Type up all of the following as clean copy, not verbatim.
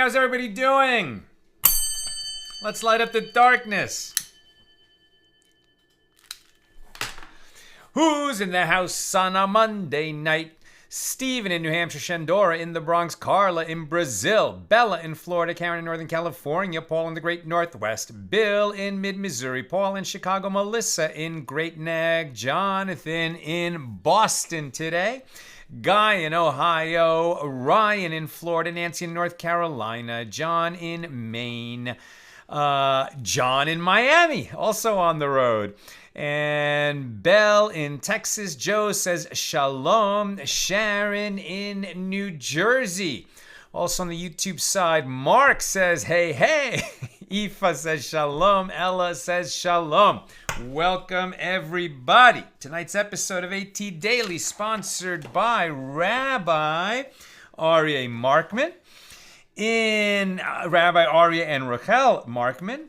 how's everybody doing? Let's light up the darkness. Who's in the house on a Monday night? Steven in New Hampshire, Shandora in the Bronx, Carla in Brazil, Bella in Florida, Karen in Northern California, Paul in the Great Northwest, Bill in Mid-Missouri, Paul in Chicago, Melissa in Great Neck, Jonathan in Boston today, Guy in Ohio, Ryan in Florida, Nancy in North Carolina, John in Maine, John in Miami, also on the road. And Belle in Texas. Joe says shalom. Sharon in New Jersey. Also on the YouTube side, Mark says hey, hey. Aoife says shalom. Ella says shalom. Welcome, everybody. Tonight's episode of AT Daily sponsored by Rabbi Aryeh Markman. In Rabbi Aryeh and Rachel Markman.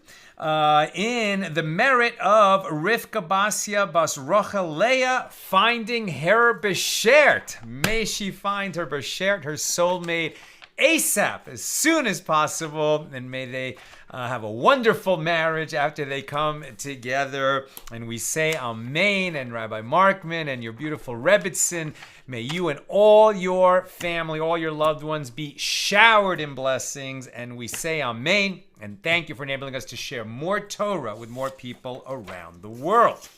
In the merit of Rivka Basia Bas Rachel Leah finding her beshert. May she find her beshert, her soulmate, ASAP, as soon as possible. And may they have a wonderful marriage after they come together. And we say Amen. And Rabbi Markman and your beautiful Rebbitzin, may you and all your family, all your loved ones be showered in blessings. And we say Amen. And thank you for enabling us to share more Torah with more people around the world.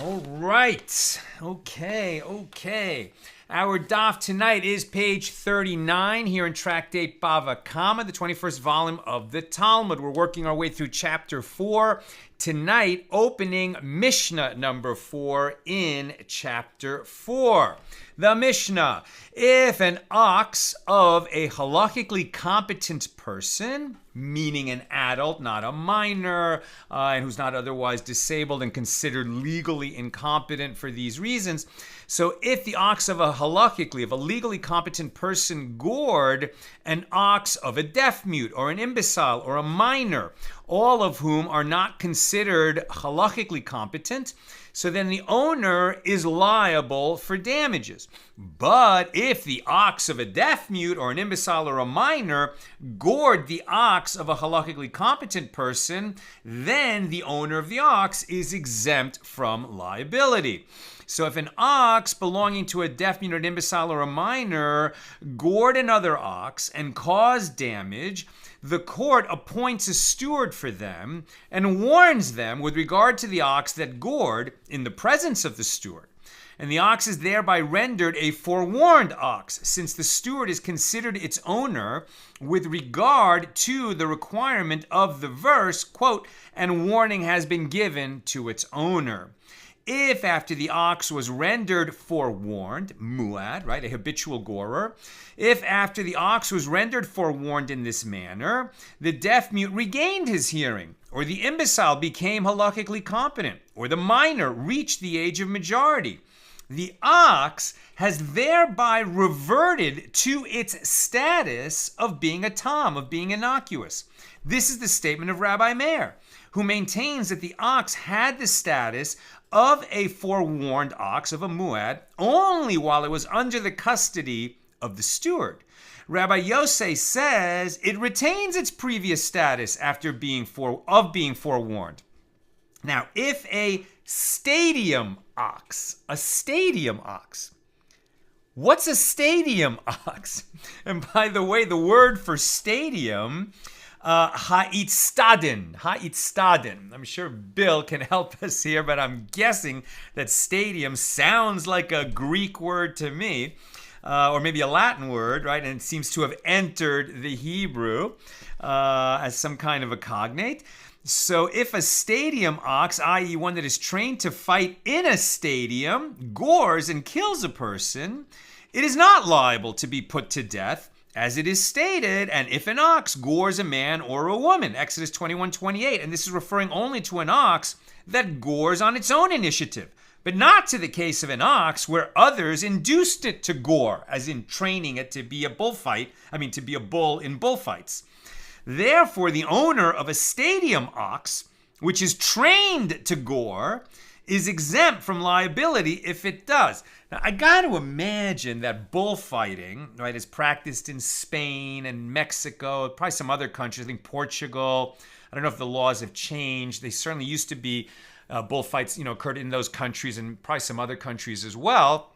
All right. Okay. Our daf tonight is page 39 here in Tractate Bava Kamma, the 21st volume of the Talmud. We're working our way through chapter 4. Tonight, opening Mishna number 4 in chapter 4. The Mishna. If an ox of a halachically competent person, meaning an adult, not a minor, and who's not otherwise disabled and considered legally incompetent for these reasons. So if the ox of a legally competent person gored an ox of a deaf mute or an imbecile or a minor, all of whom are not considered halachically competent, so then the owner is liable for damages. But if the ox of a deaf mute or an imbecile or a minor gored the ox of a halachically competent person, then the owner of the ox is exempt from liability. So if an ox belonging to a deaf mute or an imbecile or a minor gored another ox and caused damage, the court appoints a steward for them and warns them with regard to the ox that gored in the presence of the steward. And the ox is thereby rendered a forewarned ox, since the steward is considered its owner with regard to the requirement of the verse, quote, and warning has been given to its owner. If after the ox was rendered forewarned, muad, right, a habitual gorer, if after the ox was rendered forewarned in this manner, the deaf mute regained his hearing, or the imbecile became halachically competent, or the minor reached the age of majority, the ox has thereby reverted to its status of being a tom, of being innocuous. This is the statement of Rabbi Meir, who maintains that the ox had the status of a forewarned ox, of a muad, only while it was under the custody of the steward. Rabbi Yosei says it retains its previous status after being forewarned. Now, if a stadium ox, what's a stadium ox? And by the way, the word for stadium, ha'itstaden. I'm sure Bill can help us here, but I'm guessing that stadium sounds like a Greek word to me, or maybe a Latin word, right? And it seems to have entered the Hebrew as some kind of a cognate. So if a stadium ox, i.e. one that is trained to fight in a stadium, gores and kills a person, it is not liable to be put to death, as it is stated, and if an ox gores a man or a woman, Exodus 21:28, and this is referring only to an ox that gores on its own initiative, but not to the case of an ox where others induced it to gore, as in training it to be a to be a bull in bullfights. Therefore, the owner of a stadium ox, which is trained to gore, is exempt from liability if it does. Now, I got to imagine that bullfighting, right, is practiced in Spain and Mexico, probably some other countries. I think Portugal. I don't know if the laws have changed. They certainly used to be bullfights, occurred in those countries and probably some other countries as well.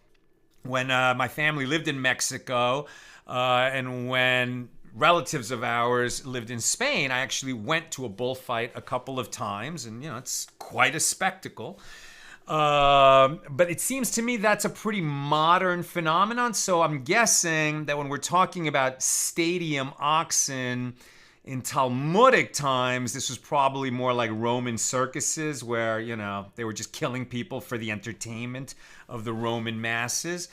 When my family lived in Mexico and when relatives of ours lived in Spain, I actually went to a bullfight a couple of times, and it's quite a spectacle. But it seems to me that's a pretty modern phenomenon. So I'm guessing that when we're talking about stadium oxen in Talmudic times, this was probably more like Roman circuses where, they were just killing people for the entertainment of the Roman masses.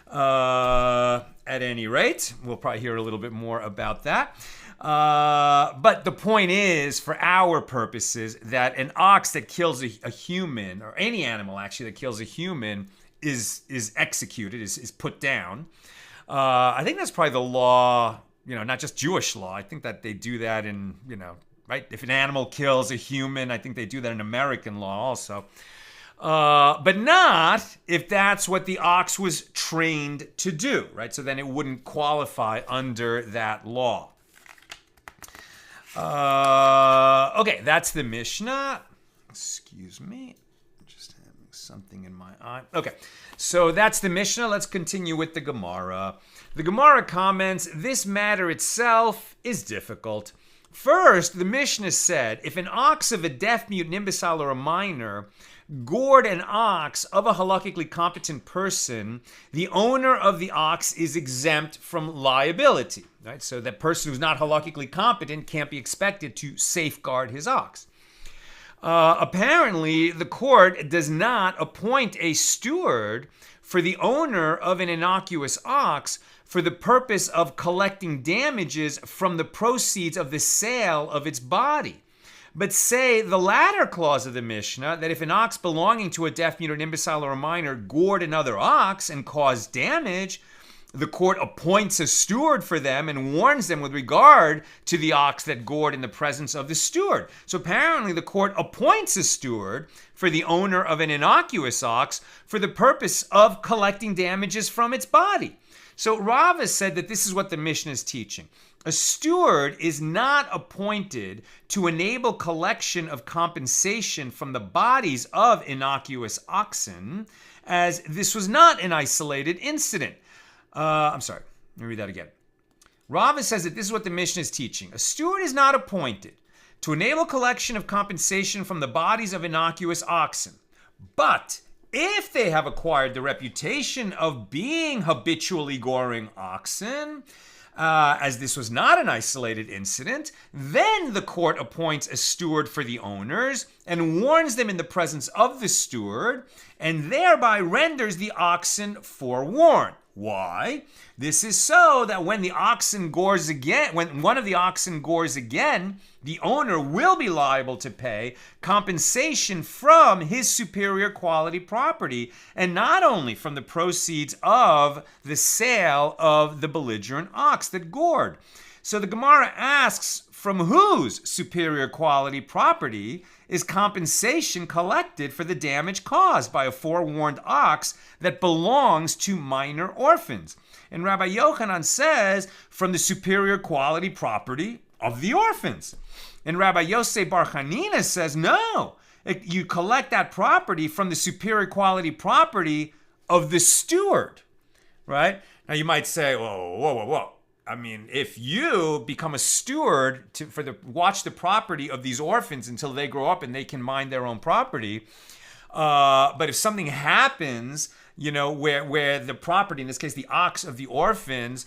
At any rate, we'll probably hear a little bit more about that. But the point is, for our purposes, that an ox that kills a human, or any animal actually that kills a human, is executed, is put down. I think that's probably the law, not just Jewish law. I think that they do that in, right? If an animal kills a human, I think they do that in American law also. But not if that's what the ox was trained to do, right? So then it wouldn't qualify under that law. Okay, that's the Mishnah. Excuse me. Just having something in my eye. Okay, so that's the Mishnah. Let's continue with the Gemara. The Gemara comments, this matter itself is difficult. First, the Mishnah said, if an ox of a deaf, mute, imbecile, or a minor gored an ox of a halachically competent person, the owner of the ox is exempt from liability. Right? So that person who's not halachically competent can't be expected to safeguard his ox. Apparently, the court does not appoint a steward for the owner of an innocuous ox for the purpose of collecting damages from the proceeds of the sale of its body. But say the latter clause of the Mishnah, that if an ox belonging to a deaf, mute, an imbecile, or a minor gored another ox and caused damage, the court appoints a steward for them and warns them with regard to the ox that gored in the presence of the steward. So apparently the court appoints a steward for the owner of an innocuous ox for the purpose of collecting damages from its body. So Rava said that this is what the Mishnah is teaching. A steward is not appointed to enable collection of compensation from the bodies of innocuous oxen, as this was not an isolated incident. I'm sorry, let me read that again. Rava says that this is what the Mishnah is teaching. A steward is not appointed to enable collection of compensation from the bodies of innocuous oxen, but if they have acquired the reputation of being habitually goring oxen, as this was not an isolated incident, then the court appoints a steward for the owners and warns them in the presence of the steward, and thereby renders the oxen forewarned. Why? This is so that when the oxen gores again, when one of the oxen gores again, the owner will be liable to pay compensation from his superior quality property, and not only from the proceeds of the sale of the belligerent ox that gored. So the Gemara asks, from whose superior quality property is compensation collected for the damage caused by a forewarned ox that belongs to minor orphans? And Rabbi Yochanan says, from the superior quality property of the orphans. And Rabbi Yosef Bar Chanina says, no, you collect that property from the superior quality property of the steward, right? Now you might say, whoa. I mean, if you become a steward watch the property of these orphans until they grow up and they can mind their own property, but if something happens, where the property, in this case the ox of the orphans,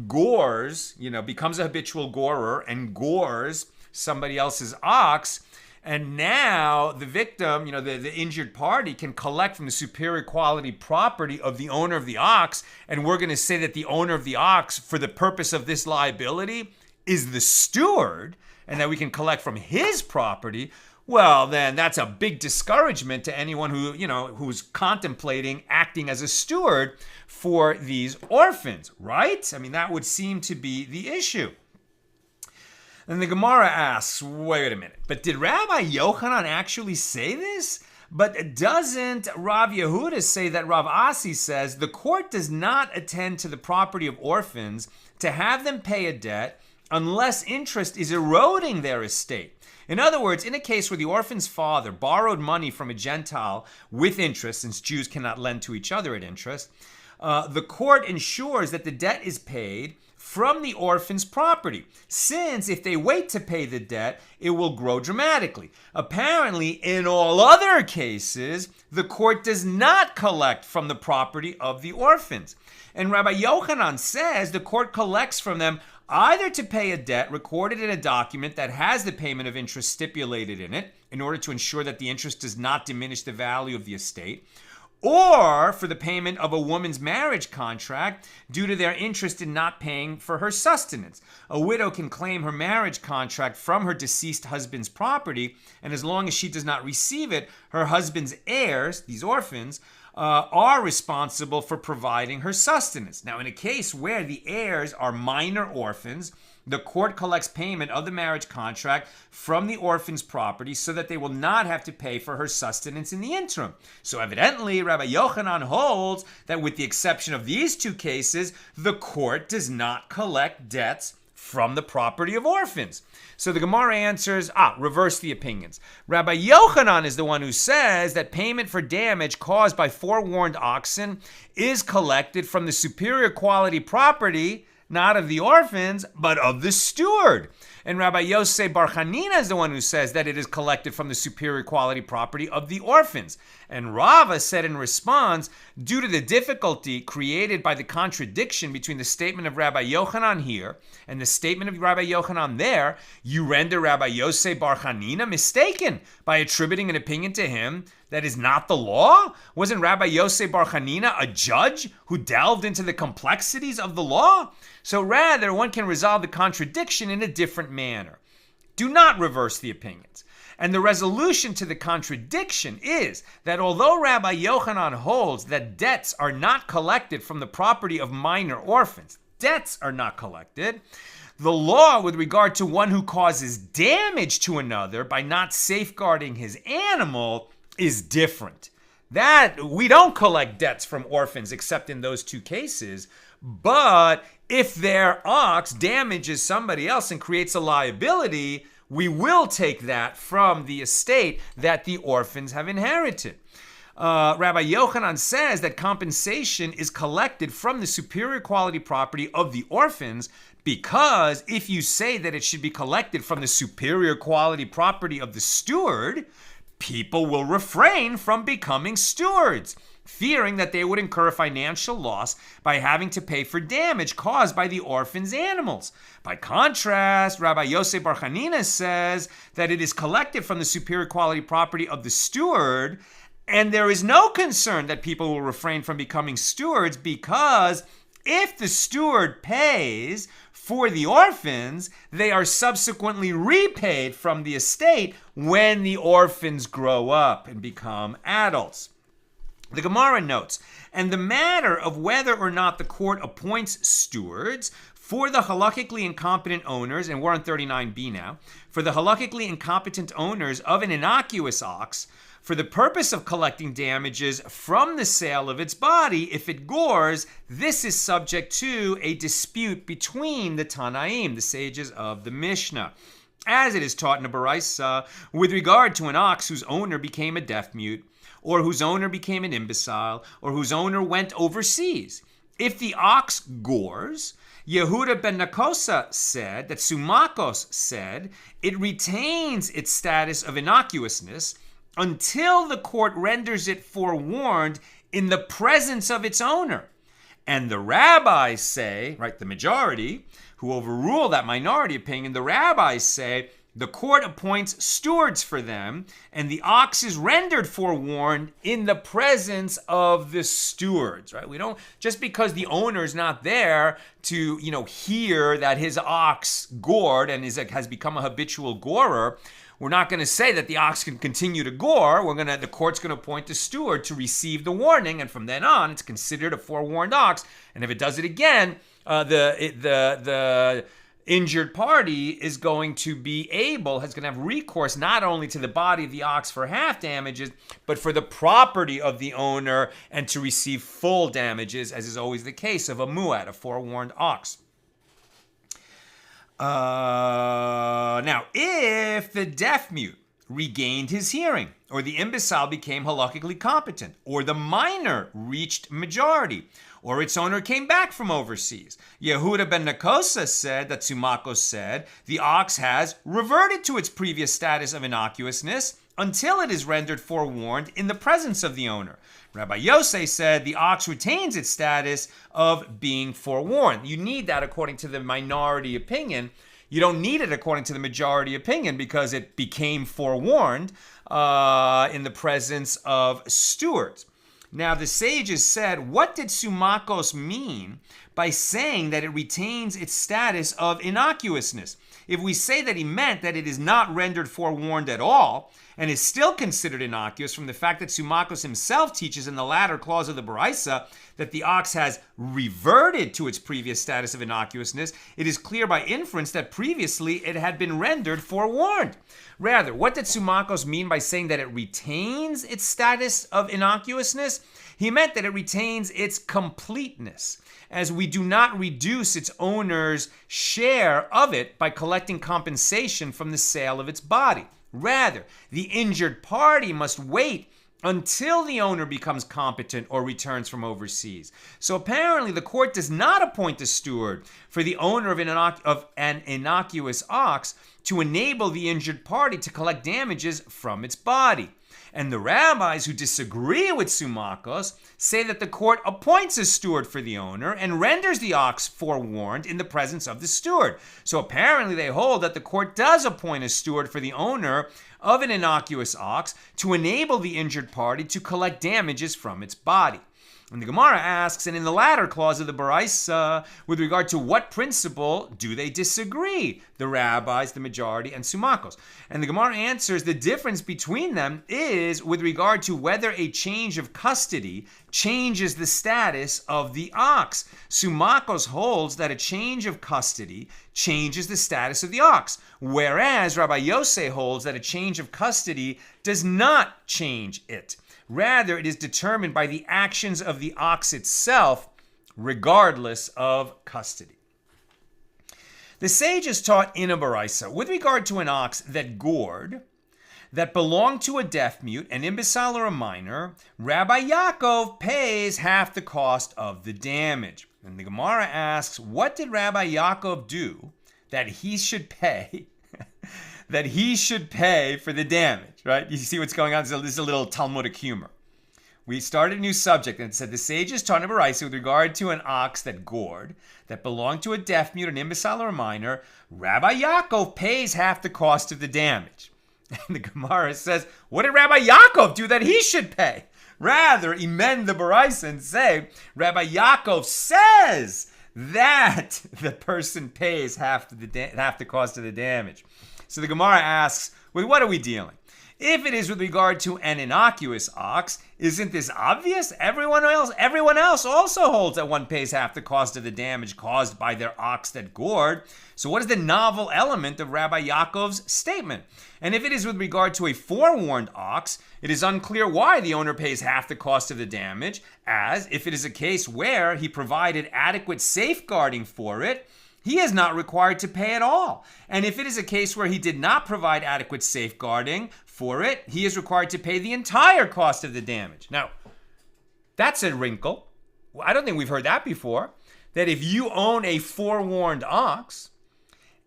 gores, becomes a habitual gorer and gores somebody else's ox, and now the victim, the injured party, can collect from the superior quality property of the owner of the ox, and we're going to say that the owner of the ox, for the purpose of this liability, is the steward, and that we can collect from his property. Well, then that's a big discouragement to anyone who, who's contemplating acting as a steward for these orphans, right? I mean, that would seem to be the issue. And the Gemara asks, wait a minute, but did Rabbi Yochanan actually say this? But doesn't Rav Yehuda say that Rav Asi says the court does not attend to the property of orphans to have them pay a debt unless interest is eroding their estate? In other words, in a case where the orphan's father borrowed money from a Gentile with interest, since Jews cannot lend to each other at interest, the court ensures that the debt is paid from the orphan's property, since if they wait to pay the debt, it will grow dramatically. Apparently, in all other cases, the court does not collect from the property of the orphans. And Rabbi Yochanan says the court collects from them either to pay a debt recorded in a document that has the payment of interest stipulated in it, in order to ensure that the interest does not diminish the value of the estate, or for the payment of a woman's marriage contract due to their interest in not paying for her sustenance. A widow can claim her marriage contract from her deceased husband's property, and as long as she does not receive it, her husband's heirs, these orphans, are responsible for providing her sustenance. Now, in a case where the heirs are minor orphans, the court collects payment of the marriage contract from the orphan's property so that they will not have to pay for her sustenance in the interim. So evidently, Rabbi Yochanan holds that with the exception of these two cases, the court does not collect debts from the property of orphans. So the Gemara answers, reverse the opinions. Rabbi Yochanan is the one who says that payment for damage caused by forewarned oxen is collected from the superior quality property, not of the orphans, but of the steward. And Rabbi Yosef Bar Chanina is the one who says that it is collected from the superior quality property of the orphans. And Rava said in response, due to the difficulty created by the contradiction between the statement of Rabbi Yochanan here and the statement of Rabbi Yochanan there, you render Rabbi Yosef Bar Chanina mistaken by attributing an opinion to him that is not the law? Wasn't Rabbi Yosef Bar Chanina a judge who delved into the complexities of the law? So rather, one can resolve the contradiction in a different manner. Do not reverse the opinions. And the resolution to the contradiction is that although Rabbi Yochanan holds that debts are not collected from the property of minor orphans, debts are not collected, the law with regard to one who causes damage to another by not safeguarding his animal is different. That we don't collect debts from orphans except in those two cases, but if their ox damages somebody else and creates a liability, we will take that from the estate that the orphans have inherited. Rabbi Yochanan says that compensation is collected from the superior quality property of the orphans because if you say that it should be collected from the superior quality property of the steward, people will refrain from becoming stewards, fearing that they would incur financial loss by having to pay for damage caused by the orphan's animals. By contrast, Rabbi Yosef Bar Chanina says that it is collected from the superior quality property of the steward, and there is no concern that people will refrain from becoming stewards because if the steward pays for the orphans, they are subsequently repaid from the estate when the orphans grow up and become adults. The Gemara notes, and the matter of whether or not the court appoints stewards for the halachically incompetent owners, and we're on 39b now, for the halachically incompetent owners of an innocuous ox, for the purpose of collecting damages from the sale of its body, if it gores, this is subject to a dispute between the Tanaim, the sages of the Mishna. As it is taught in a Baraisa, with regard to an ox whose owner became a deaf-mute, or whose owner became an imbecile, or whose owner went overseas. If the ox gores, Yehuda ben Nakosa said, that Sumakos said, it retains its status of innocuousness until the court renders it forewarned in the presence of its owner. And the rabbis say, right, the majority, who overrule that minority opinion, the rabbis say, the court appoints stewards for them, and the ox is rendered forewarned in the presence of the stewards, right? We don't, just because the owner is not there to, hear that his ox gored and has become a habitual gorer, we're not going to say that the ox can continue to gore. The court's going to appoint a steward to receive the warning, and from then on, it's considered a forewarned ox. And if it does it again, the injured party is going to have recourse not only to the body of the ox for half damages, but for the property of the owner and to receive full damages, as is always the case of a muad, a forewarned ox. Now, if the deaf mute regained his hearing, or the imbecile became halachically competent, or the minor reached majority, or its owner came back from overseas. Yehuda ben Nakosa said that Tsumakos said the ox has reverted to its previous status of innocuousness until it is rendered forewarned in the presence of the owner. Rabbi Yosei said the ox retains its status of being forewarned. You need that according to the minority opinion. You don't need it according to the majority opinion because it became forewarned in the presence of stewards. Now, the sages said, what did Tsumakos mean by saying that it retains its status of innocuousness? If we say that he meant that it is not rendered forewarned at all and is still considered innocuous from the fact that Tsumakos himself teaches in the latter clause of the Baraisa that the ox has reverted to its previous status of innocuousness, it is clear by inference that previously it had been rendered forewarned. Rather, what did Tsumakos mean by saying that it retains its status of innocuousness? He meant that it retains its completeness, as we do not reduce its owner's share of it by collecting compensation from the sale of its body. Rather, the injured party must wait until the owner becomes competent or returns from overseas. So apparently the court does not appoint a steward for the owner of an innocuous ox to enable the injured party to collect damages from its body. And the rabbis who disagree with Tsumakos say that the court appoints a steward for the owner and renders the ox forewarned in the presence of the steward. So apparently they hold that the court does appoint a steward for the owner of an innocuous ox to enable the injured party to collect damages from its body. And the Gemara asks, and in the latter clause of the Baraisa, with regard to what principle do they disagree? The rabbis, the majority, and Tsumakos. And the Gemara answers the difference between them is with regard to whether a change of custody changes the status of the ox. Tsumakos holds that a change of custody changes the status of the ox, whereas Rabbi Yosei holds that a change of custody does not change it. Rather, it is determined by the actions of the ox itself, regardless of custody. The sages taught in a Baraisa, with regard to an ox that gored, that belonged to a deaf mute, an imbecile, or a minor, Rabbi Yaakov pays half the cost of the damage. And the Gemara asks, what did Rabbi Yaakov do that he should pay that he should pay for the damage, right? You see what's going on? So this is a little Talmudic humor. We started a new subject and it said the sages taught in a Baraisa with regard to an ox that gored, that belonged to a deaf mute, an imbecile, or a minor, Rabbi Yaakov pays half the cost of the damage. And the Gemara says, what did Rabbi Yaakov do that he should pay? Rather, amend the Baraisa and say, Rabbi Yaakov says that the person pays half the cost of the damage. So the Gemara asks, with what are we dealing? If it is with regard to an innocuous ox, isn't this obvious? Everyone else also holds that one pays half the cost of the damage caused by their ox that gored. So what is the novel element of Rabbi Yaakov's statement? And if it is with regard to a forewarned ox, it is unclear why the owner pays half the cost of the damage, as if it is a case where he provided adequate safeguarding for it, he is not required to pay at all. And if it is a case where he did not provide adequate safeguarding for it, he is required to pay the entire cost of the damage. Now, that's a wrinkle. I don't think we've heard that before. That if you own a forewarned ox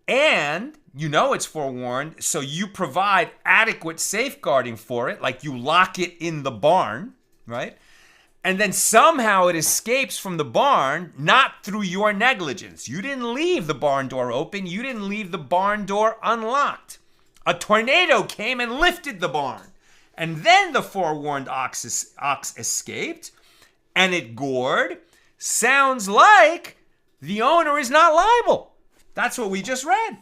and you know it's forewarned, so you provide adequate safeguarding for it, like you lock it in the barn, right? And then somehow it escapes from the barn, not through your negligence. You didn't leave the barn door open. You didn't leave the barn door unlocked. A tornado came and lifted the barn. And then the forewarned ox escaped, and it gored. Sounds like the owner is not liable. That's what we just read.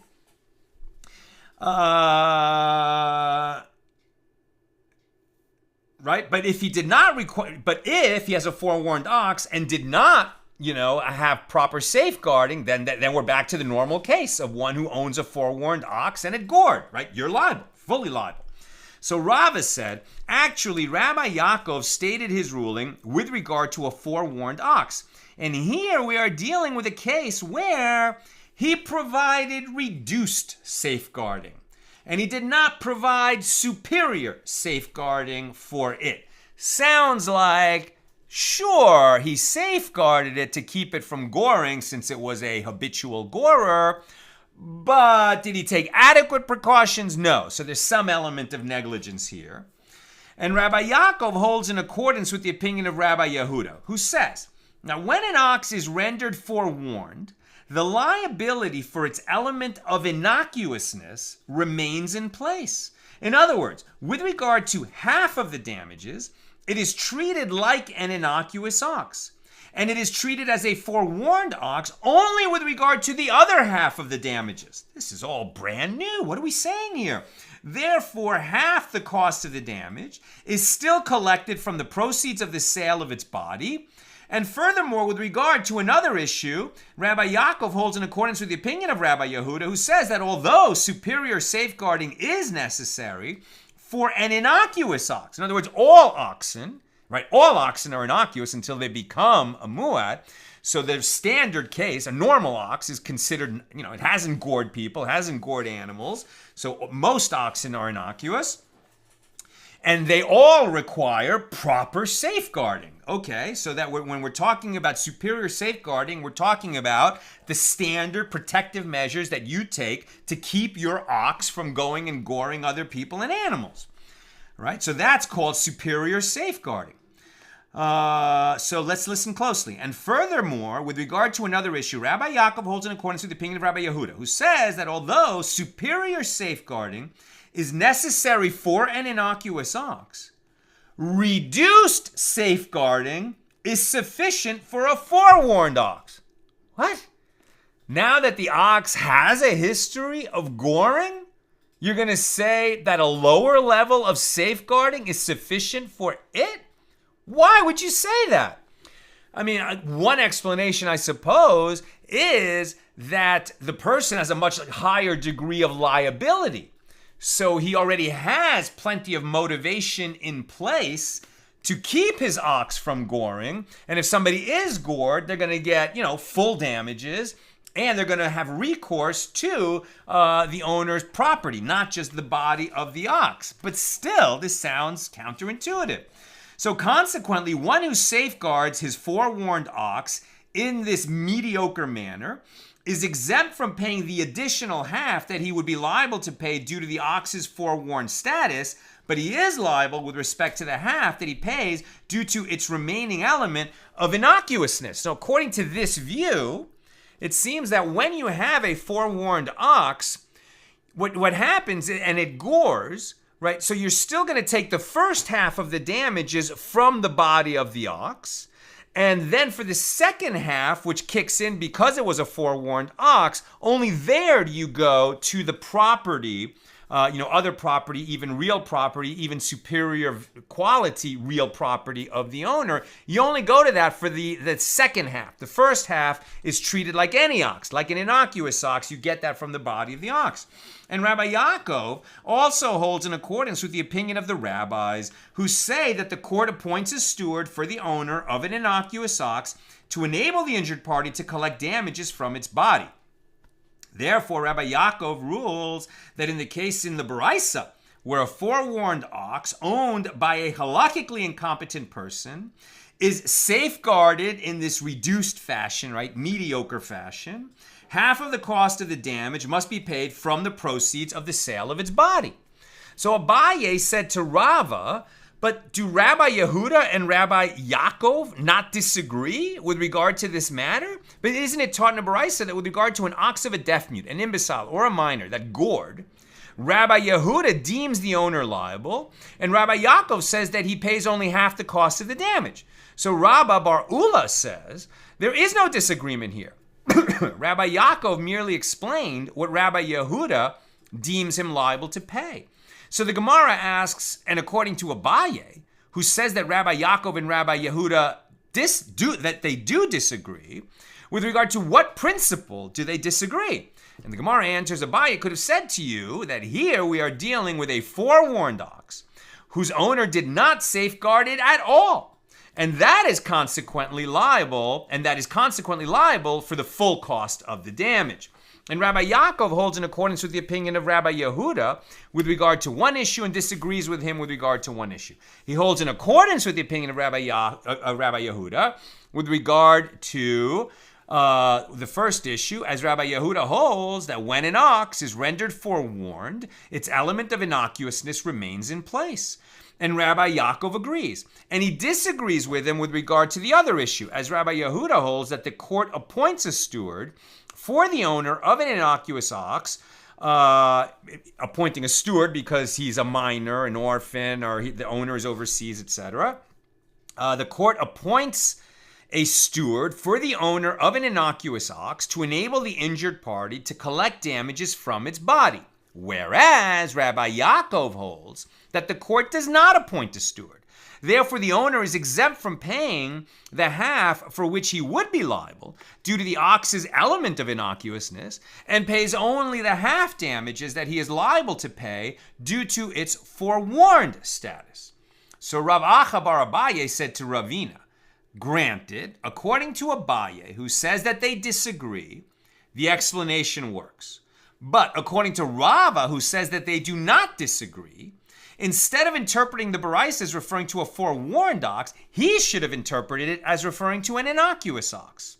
Right? But if he did not if he has a forewarned ox and did not, have proper safeguarding, then we're back to the normal case of one who owns a forewarned ox and it gored, right? You're liable, fully liable. So Rava said, actually, Rabbi Yaakov stated his ruling with regard to a forewarned ox. And here we are dealing with a case where he provided reduced safeguarding, and he did not provide superior safeguarding for it. Sounds like, sure, he safeguarded it to keep it from goring since it was a habitual gorer, but did he take adequate precautions? No. So there's some element of negligence here. And Rabbi Yaakov holds in accordance with the opinion of Rabbi Yehuda, who says, now when an ox is rendered forewarned, the liability for its element of innocuousness remains in place. In other words, with regard to half of the damages, it is treated like an innocuous ox. And it is treated as a forewarned ox only with regard to the other half of the damages. This is all brand new. What are we saying here? Therefore, half the cost of the damage is still collected from the proceeds of the sale of its body. And furthermore, with regard to another issue, Rabbi Yaakov holds in accordance with the opinion of Rabbi Yehuda, who says that although superior safeguarding is necessary for an innocuous ox, in other words, all oxen, right? All oxen are innocuous until they become a muad. So the standard case, a normal ox, is considered, it hasn't gored people, hasn't gored animals. So most oxen are innocuous. And they all require proper safeguarding. Okay, so that when we're talking about superior safeguarding, we're talking about the standard protective measures that you take to keep your ox from going and goring other people and animals. Right? So that's called superior safeguarding. So let's listen closely. And furthermore, with regard to another issue, Rabbi Yaakov holds in accordance with the opinion of Rabbi Yehuda, who says that although superior safeguarding is necessary for an innocuous ox, reduced safeguarding is sufficient for a forewarned ox. What? Now that the ox has a history of goring, you're going to say that a lower level of safeguarding is sufficient for it? Why would you say that? I mean, one explanation, I suppose, is that the person has a much higher degree of liability. So he already has plenty of motivation in place to keep his ox from goring. And if somebody is gored, they're going to get, full damages. And they're going to have recourse to the owner's property, not just the body of the ox. But still, this sounds counterintuitive. So consequently, one who safeguards his forewarned ox in this mediocre manner is exempt from paying the additional half that he would be liable to pay due to the ox's forewarned status, but he is liable with respect to the half that he pays due to its remaining element of innocuousness. So according to this view, it seems that when you have a forewarned ox, what happens, and it gores, right? So you're still going to take the first half of the damages from the body of the ox. And then for the second half, which kicks in because it was a forewarned ox, only there do you go to the property, other property, even real property, even superior quality real property of the owner. You only go to that for the second half. The first half is treated like any ox, like an innocuous ox. You get that from the body of the ox. And Rabbi Yaakov also holds in accordance with the opinion of the rabbis who say that the court appoints a steward for the owner of an innocuous ox to enable the injured party to collect damages from its body. Therefore, Rabbi Yaakov rules that in the case in the Baraisa, where a forewarned ox owned by a halachically incompetent person is safeguarded in this reduced fashion, right, mediocre fashion, half of the cost of the damage must be paid from the proceeds of the sale of its body. So Abaye said to Rava, but do Rabbi Yehuda and Rabbi Yaakov not disagree with regard to this matter? But isn't it taught in a Baraisa that with regard to an ox of a deaf mute, an imbecile, or a minor that gored, Rabbi Yehuda deems the owner liable, and Rabbi Yaakov says that he pays only half the cost of the damage. So Rabba Bar Ula says there is no disagreement here. Rabbi Yaakov merely explained what Rabbi Yehuda deems him liable to pay. So the Gemara asks, and according to Abaye, who says that Rabbi Yaakov and Rabbi Yehuda they do disagree, with regard to what principle do they disagree? And the Gemara answers, Abaye could have said to you that here we are dealing with a forewarned ox whose owner did not safeguard it at all. And that is consequently liable, for the full cost of the damage. And Rabbi Yaakov holds in accordance with the opinion of Rabbi Yehuda with regard to one issue and disagrees with him with regard to one issue. He holds in accordance with the opinion of Rabbi Yehuda with regard to the first issue, as Rabbi Yehuda holds that when an ox is rendered forewarned, its element of innocuousness remains in place. And Rabbi Yaakov agrees. And he disagrees with him with regard to the other issue, as Rabbi Yehuda holds that the court appoints a steward for the owner of an innocuous ox, appointing a steward because he's a minor, an orphan, or the owner is overseas, etc. The court appoints a steward for the owner of an innocuous ox to enable the injured party to collect damages from its body. Whereas Rabbi Yaakov holds that the court does not appoint a steward. Therefore, the owner is exempt from paying the half for which he would be liable due to the ox's element of innocuousness, and pays only the half damages that he is liable to pay due to its forewarned status. So Rav Acha bar Abaye said to Ravina, granted, according to Abaye, who says that they disagree, the explanation works. But according to Rava, who says that they do not disagree, instead of interpreting the Baraisa as referring to a forewarned ox, he should have interpreted it as referring to an innocuous ox.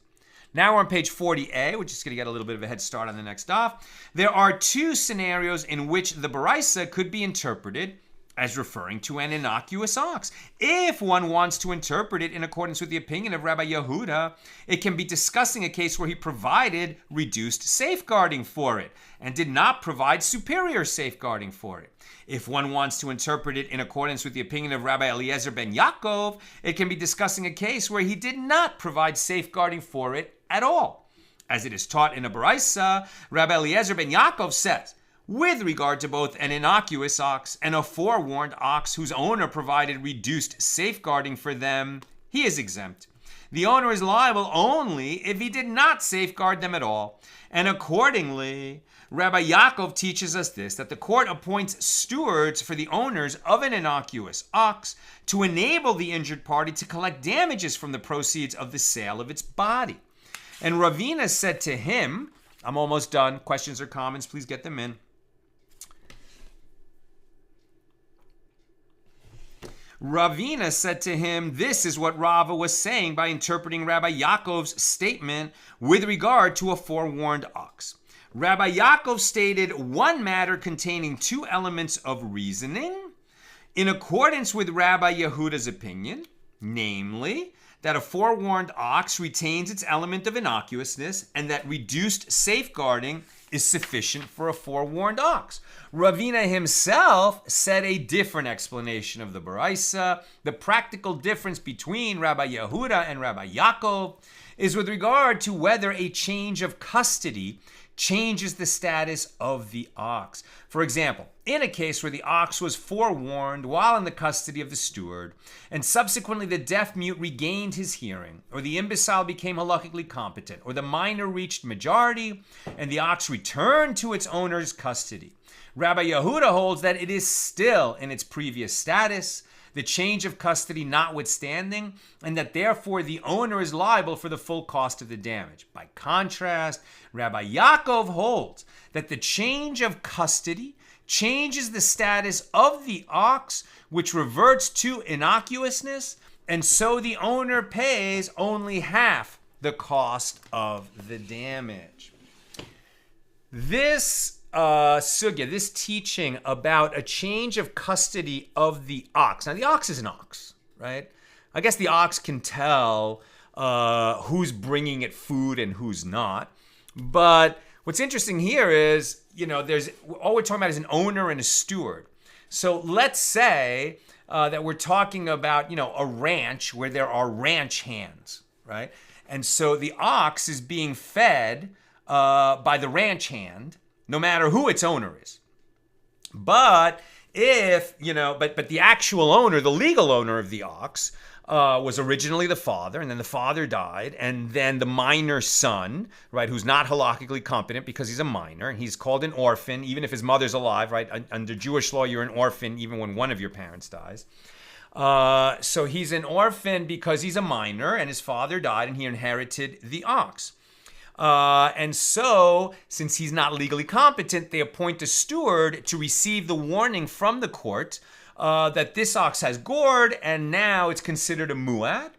Now we're on page 40a. We're just going to get a little bit of a head start on the next daf. There are two scenarios in which the Baraisa could be interpreted as referring to an innocuous ox. If one wants to interpret it in accordance with the opinion of Rabbi Yehuda, it can be discussing a case where he provided reduced safeguarding for it and did not provide superior safeguarding for it. If one wants to interpret it in accordance with the opinion of Rabbi Eliezer ben Yaakov, it can be discussing a case where he did not provide safeguarding for it at all. As it is taught in a Baraisa, Rabbi Eliezer ben Yaakov says, with regard to both an innocuous ox and a forewarned ox whose owner provided reduced safeguarding for them, he is exempt. The owner is liable only if he did not safeguard them at all. And accordingly, Rabbi Yaakov teaches us this, that the court appoints stewards for the owners of an innocuous ox to enable the injured party to collect damages from the proceeds of the sale of its body. And Ravina said to him, I'm almost done. Questions or comments, please get them in. Ravina said to him, this is what Rava was saying by interpreting Rabbi Yaakov's statement with regard to a forewarned ox. Rabbi Yaakov stated one matter containing two elements of reasoning in accordance with Rabbi Yehuda's opinion, namely that a forewarned ox retains its element of innocuousness and that reduced safeguarding is sufficient for a forewarned ox. Ravina himself said a different explanation of the Baraisa. The practical difference between Rabbi Yehuda and Rabbi Yaakov is with regard to whether a change of custody changes the status of the ox. For example, in a case where the ox was forewarned while in the custody of the steward, and subsequently the deaf-mute regained his hearing, or the imbecile became halachically competent, or the minor reached majority, and the ox returned to its owner's custody, Rabbi Yehuda holds that it is still in its previous status, the change of custody notwithstanding, and that therefore the owner is liable for the full cost of the damage. By contrast, Rabbi Yaakov holds that the change of custody changes the status of the ox, which reverts to innocuousness, and so the owner pays only half the cost of the damage. This sugya, this teaching about a change of custody of the ox. Now, the ox is an ox, right? I guess the ox can tell who's bringing it food and who's not. But what's interesting here is, there's all we're talking about is an owner and a steward. So let's say that we're talking about, a ranch where there are ranch hands, right? And so the ox is being fed by the ranch hand, no matter who its owner is. But if, but the actual owner, the legal owner of the ox, was originally the father, and then the father died, and then the minor son, right, who's not halachically competent because he's a minor, he's called an orphan, even if his mother's alive, right? Under Jewish law, you're an orphan even when one of your parents dies. So he's an orphan because he's a minor, and his father died, and he inherited the ox. And so, since he's not legally competent, they appoint a steward to receive the warning from the court that this ox has gored, and now it's considered a muad.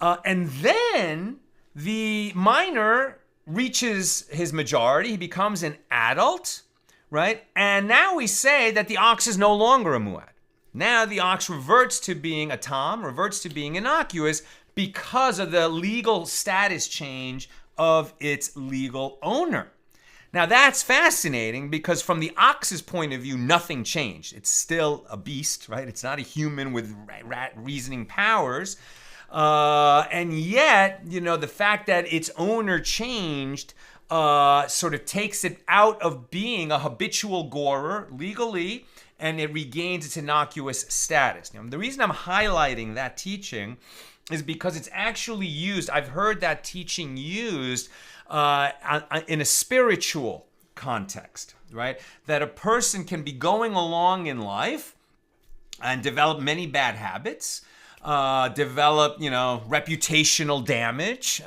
And then the minor reaches his majority. He becomes an adult, right? And now we say that the ox is no longer a muad. Now the ox reverts to being a tom, reverts to being innocuous because of the legal status change of its legal owner. Now that's fascinating because from the ox's point of view, nothing changed. It's still a beast, right? It's not a human with reasoning powers. And yet, the fact that its owner changed sort of takes it out of being a habitual gorer legally, and it regains its innocuous status. Now, the reason I'm highlighting that teaching is because it's actually used, I've heard that teaching used in a spiritual context, right? That a person can be going along in life and develop many bad habits, develop, reputational damage.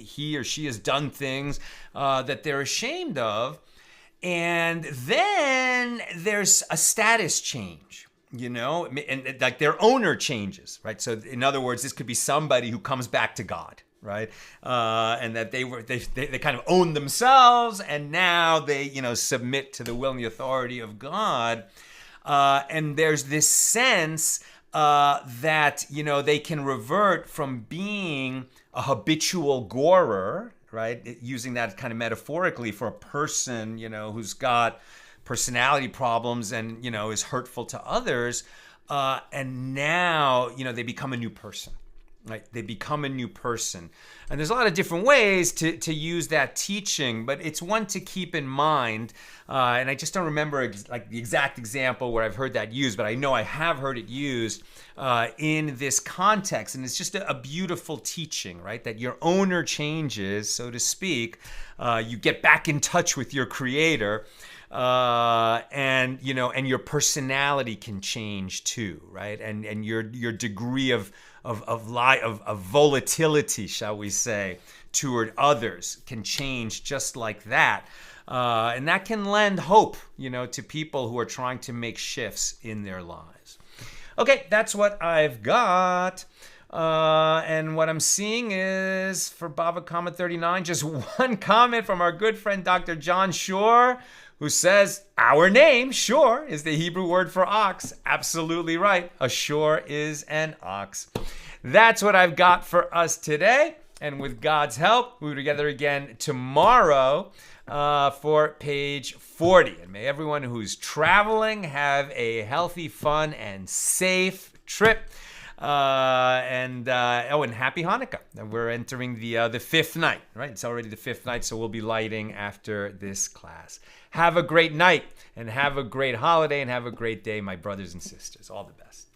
He or she has done things that they're ashamed of. And then there's a status change. And like their owner changes, right? So in other words, this could be somebody who comes back to God, right? And that they kind of own themselves, and now they, submit to the will and the authority of God. And there's this sense that, they can revert from being a habitual gorer, right? Using that kind of metaphorically for a person, who's got personality problems and, is hurtful to others. And now, they become a new person, right? They become a new person. And there's a lot of different ways to use that teaching, but it's one to keep in mind. And I just don't remember the exact example where I've heard that used, but I know I have heard it used in this context. And it's just a beautiful teaching, right? That your owner changes, so to speak. You get back in touch with your creator. And your personality can change too, right? And your degree of volatility, shall we say, toward others can change just like that. And that can lend hope, to people who are trying to make shifts in their lives. Okay, that's what I've got. And what I'm seeing is, for Bava Kamma 39, just one comment from our good friend Dr. John Shore, who says, our name, shore, is the Hebrew word for ox. Absolutely right. A shore is an ox. That's what I've got for us today. And with God's help, we'll be together again tomorrow for page 40. And may everyone who's traveling have a healthy, fun, and safe trip. And happy Hanukkah. We're entering the fifth night, right? It's already the fifth night, so we'll be lighting after this class. Have a great night, and have a great holiday, and have a great day, my brothers and sisters. All the best.